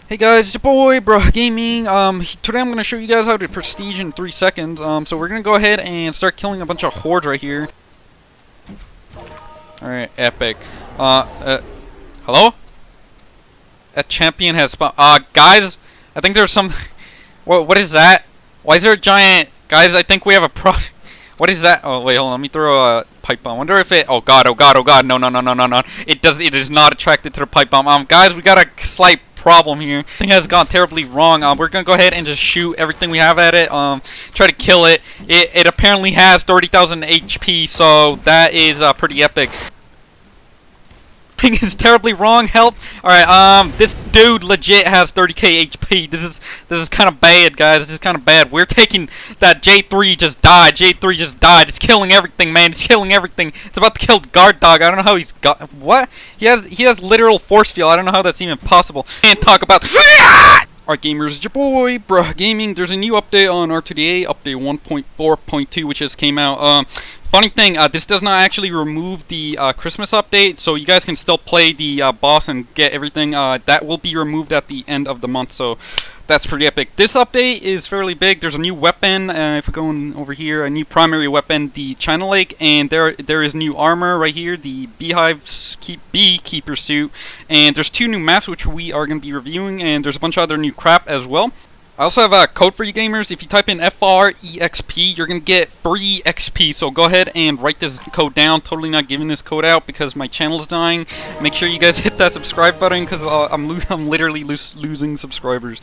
Hey guys, it's your boy, Bro Gaming. Today I'm gonna show you guys how to prestige in 3 seconds. So we're gonna go ahead and start killing a bunch of hordes right here. Alright, epic. Hello? A champion has spawned. Guys, I think there's some. What is that? Why is there a giant? Guys, I think we have a pro. What is that? Oh wait, hold on. Let me throw a pipe bomb. Wonder if it. Oh god! Oh god! Oh god! No! No! No! No! No! No! It does. It is not attracted to the pipe bomb. Guys, we got a slight problem here. Thing has gone terribly wrong. We're gonna go ahead and just shoot everything we have at it. Try to kill it. It apparently has 30,000 HP, so that is pretty epic. Thing is terribly wrong. Help! All right. This dude legit has 30k HP. This is kind of bad, guys. This is kind of bad. We're taking that J3 just died. J3 just died. It's killing everything, man. It's killing everything. It's about to kill guard dog. I don't know how he's got what. He has literal force field. I don't know how that's even possible. Can't talk about. Alright gamers, it's your boy, Bro Gaming. There's a new update on R2DA, update 1.4.2, which just came out. Funny thing, this does not actually remove the Christmas update, so you guys can still play the boss and get everything. That will be removed at the end of the month, so that's pretty epic. This update is fairly big. There's a new weapon, if we're going over here, a new primary weapon, the CHINALAKE, and there is new armor right here, the Beekeeper suit, and there's 2 new maps which we are going to be reviewing, and there's a bunch of other new crap as well. I also have a code for you gamers. If you type in FREXP, you're going to get free XP. So go ahead and write this code down. Totally not giving this code out because my channel is dying. Make sure you guys hit that subscribe button because I'm literally losing subscribers.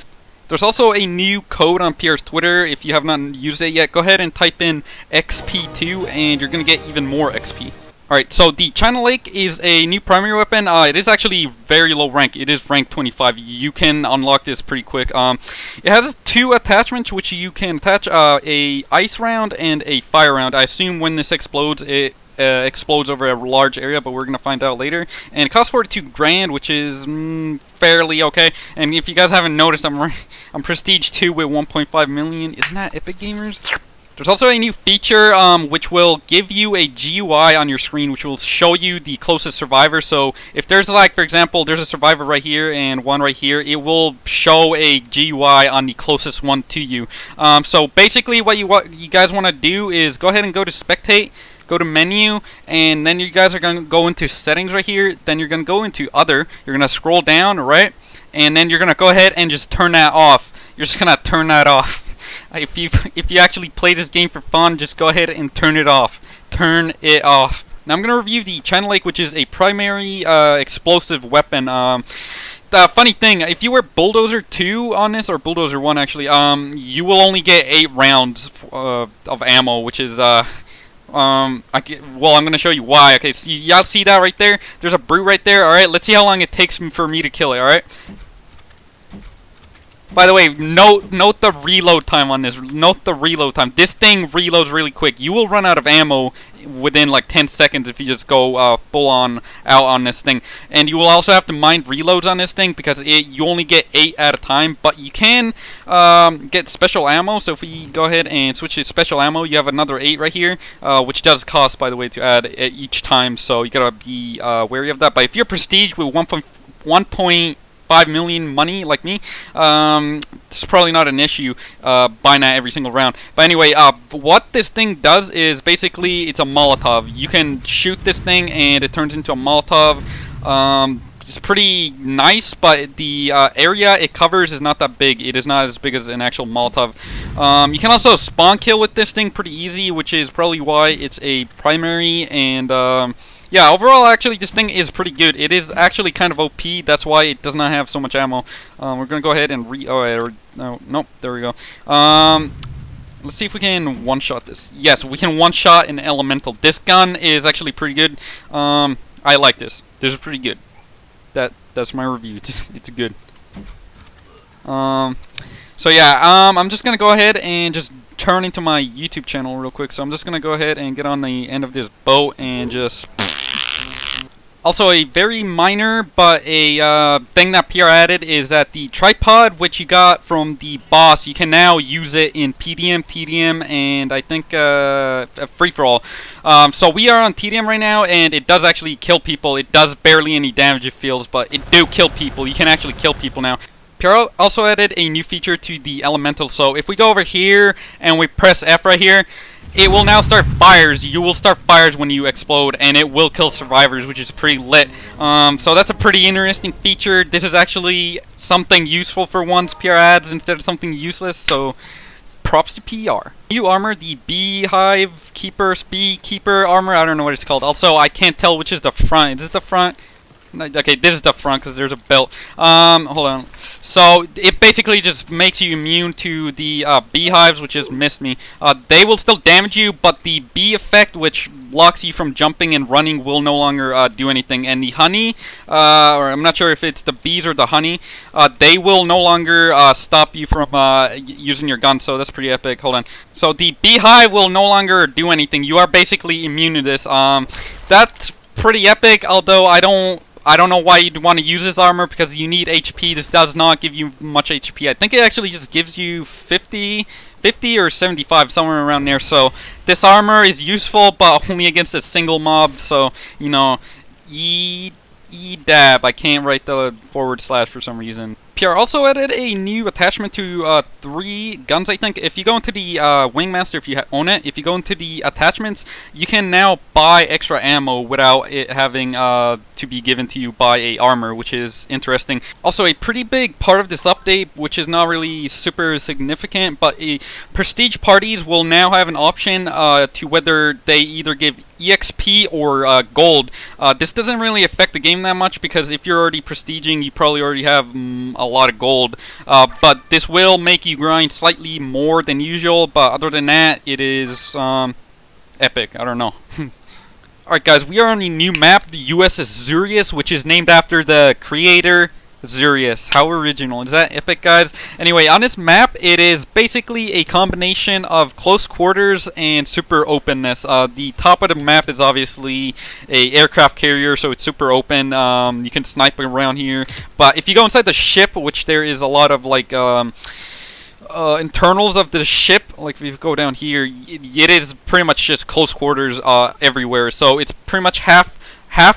There's also a new code on PR's Twitter. If you have not used it yet, go ahead and type in XP2 and you're going to get even more XP. Alright, so the CHINALAKE is a new primary weapon. It is actually very low rank. It is rank 25. You can unlock this pretty quick. It has 2 attachments which you can attach, a ice round and a fire round. I assume when this explodes, it explodes over a large area, but we're going to find out later. And it costs 42 grand, which is fairly okay. And if you guys haven't noticed, I'm Prestige 2 with 1.5 million. Isn't that epic, gamers? There's also a new feature which will give you a GUI on your screen which will show you the closest survivor. So if there's like, for example, there's a survivor right here and one right here, it will show a GUI on the closest one to you. So basically what you guys want to do is go ahead and go to spectate, go to menu, and then you guys are going to go into settings right here. Then you're going to go into other. You're going to scroll down, right? And then you're going to go ahead and just turn that off. You're just going to turn that off. If you actually play this game for fun, just go ahead and turn it off. Turn it off. Now I'm going to review the CHINALAKE, which is a primary explosive weapon. The funny thing, if you were Bulldozer 2 on this, or Bulldozer 1 actually, you will only get 8 rounds of ammo, which is well, I'm going to show you why. Okay, so y'all see that right there? There's a brute right there. Alright, let's see how long it takes for me to kill it, alright? By the way, note the reload time on this. Note the reload time. This thing reloads really quick. You will run out of ammo within like 10 seconds if you just go full on out on this thing. And you will also have to mind reloads on this thing because you only get 8 at a time. But you can get special ammo. So if we go ahead and switch to special ammo, you have another 8 right here, which does cost, by the way, to add each time. So you gotta be wary of that. But if you're Prestige with 1.5 million money like me, it's probably not an issue buying that every single round. But anyway, what this thing does is basically it's a Molotov. You can shoot this thing and it turns into a Molotov. It's pretty nice, but the area it covers is not that big. It is not as big as an actual Molotov. You can also spawn kill with this thing pretty easy, which is probably why it's a primary. And yeah, overall, actually, this thing is pretty good. It is actually kind of OP. That's why it does not have so much ammo. We're going to go ahead and nope, there we go. Let's see if we can one-shot this. Yes, we can one-shot an elemental. This gun is actually pretty good. I like this. This is pretty good. That's my review. It's good. So yeah, I'm just going to go ahead and just turn into my YouTube channel real quick. So I'm just going to go ahead and get on the end of this boat and just... Also, a very minor but a thing that PR added is that the tripod, which you got from the boss, you can now use it in PDM, TDM, and I think free-for-all. So we are on TDM right now, and it does actually kill people. It does barely any damage, it feels, but it do kill people. You can actually kill people now. PR also added a new feature to the elemental. So if we go over here and we press F right here, it will now start fires. You will start fires when you explode, and it will kill survivors, which is pretty lit. So that's a pretty interesting feature. This is actually something useful for once PR adds instead of something useless, so props to PR. New armor, the Beehive Keeper, Beekeeper armor, I don't know what it's called. Also, I can't tell which is the front. Is this the front? Okay, this is the front because there's a belt. Hold on. So it basically just makes you immune to the beehives, which just missed me. They will still damage you, but the bee effect, which blocks you from jumping and running, will no longer do anything. And the honey, or I'm not sure if it's the bees or the honey, they will no longer stop you from using your gun. So that's pretty epic. Hold on. So the beehive will no longer do anything. You are basically immune to this. That's pretty epic. Although I don't know why you'd want to use this armor because you need HP. This does not give you much HP. I think it actually just gives you 50 or 75, somewhere around there. So this armor is useful, but only against a single mob. So, you know, dab. I can't write the / for some reason. PR also added a new attachment to 3 guns, I think. If you go into the Wingmaster, if you own it, if you go into the attachments, you can now buy extra ammo without it having to be given to you by a armor, which is interesting. Also, a pretty big part of this update, which is not really super significant, but prestige parties will now have an option to whether they either give EXP or gold. This doesn't really affect the game that much because if you're already prestiging, you probably already have a lot of gold. But this will make you grind slightly more than usual. But other than that, it is epic. I don't know. Alright guys, we are on the new map, the USS Zurius, which is named after the creator, Zurius. How original. Is that epic, guys? Anyway, on this map, it is basically a combination of close quarters and super openness. The top of the map is obviously a aircraft carrier, so it's super open. You can snipe around here. But if you go inside the ship, which there is a lot of, like, internals of the ship, like if you go down here, it is pretty much just close quarters everywhere. So it's pretty much half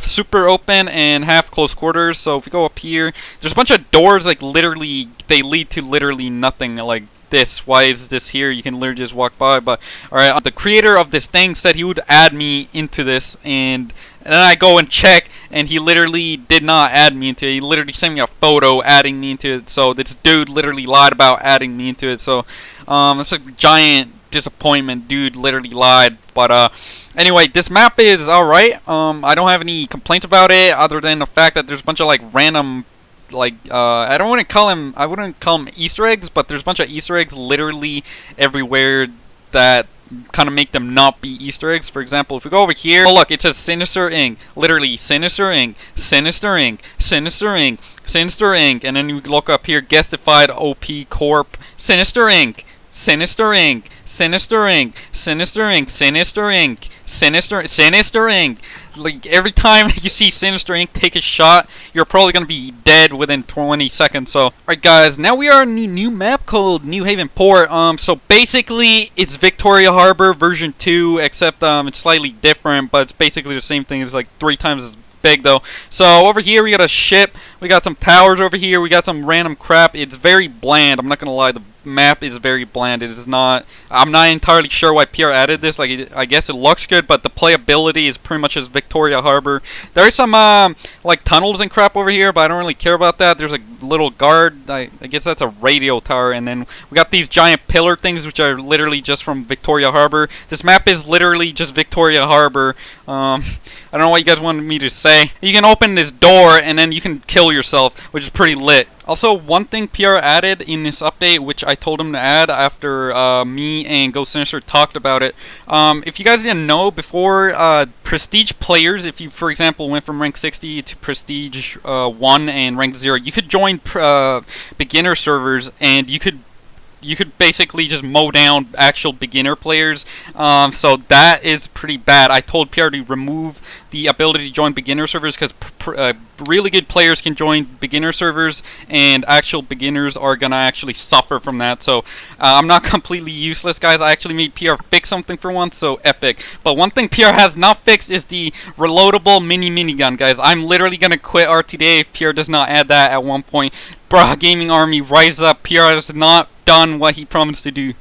super open and half close quarters. So if you go up here, there's a bunch of doors, like literally they lead to literally nothing, like this. Why is this here? You can literally just walk by. But alright, the creator of this thing said he would add me into this, and then I go and check, and he literally did not add me into it. He literally sent me a photo adding me into it. So this dude literally lied about adding me into it. So it's a giant disappointment. Dude literally lied. But anyway, this map is alright. I don't have any complaints about it other than the fact that there's a bunch of like random, like I wouldn't call them Easter eggs, but there's a bunch of Easter eggs literally everywhere that kind of make them not be Easter eggs. For example, if we go over here, oh look, it says Sinister Inc. Literally Sinister Inc. Sinister Inc. Sinister Inc. Sinister Inc. And then you look up here, Guestified OP Corp. Sinister Inc. Sinister Inc. Sinister Inc. Sinister Inc. Sinister Inc. Sinister Inc. Like every time you see Sinister Inc. take a shot, you're probably gonna be dead within 20 seconds. So, alright guys, now we are in the new map called New Haven Port. So basically it's Victoria Harbor version 2, except it's slightly different, but it's basically the same thing. It's like 3 times as big though. So over here we got a ship, we got some towers over here, we got some random crap. It's very bland, I'm not gonna lie, the map is very bland. It is not, I'm not entirely sure why PR added this. Like I guess it looks good, but the playability is pretty much as Victoria Harbor. There are some like tunnels and crap over here, but I don't really care about that. There's a little guard, I guess that's a radio tower, and then we got these giant pillar things which are literally just from Victoria Harbor. This map is literally just Victoria Harbor. I don't know what you guys wanted me to say. You can open this door and then you can kill yourself, which is pretty lit. Also, one thing PR added in this update, which I told him to add after me and Ghost Sinister talked about it. If you guys didn't know, before Prestige players, if you, for example, went from rank 60 to Prestige 1 and rank 0, you could join beginner servers and you could you could basically just mow down actual beginner players. So that is pretty bad. I told PR to remove the ability to join beginner servers because really good players can join beginner servers, and actual beginners are gonna actually suffer from that. So I'm not completely useless, guys. I actually made PR fix something for once, so epic. But one thing PR has not fixed is the reloadable minigun, guys. I'm literally gonna quit R2DA if PR does not add that at one point. Bruh, Gaming Army, rise up. PR has not done what he promised to do.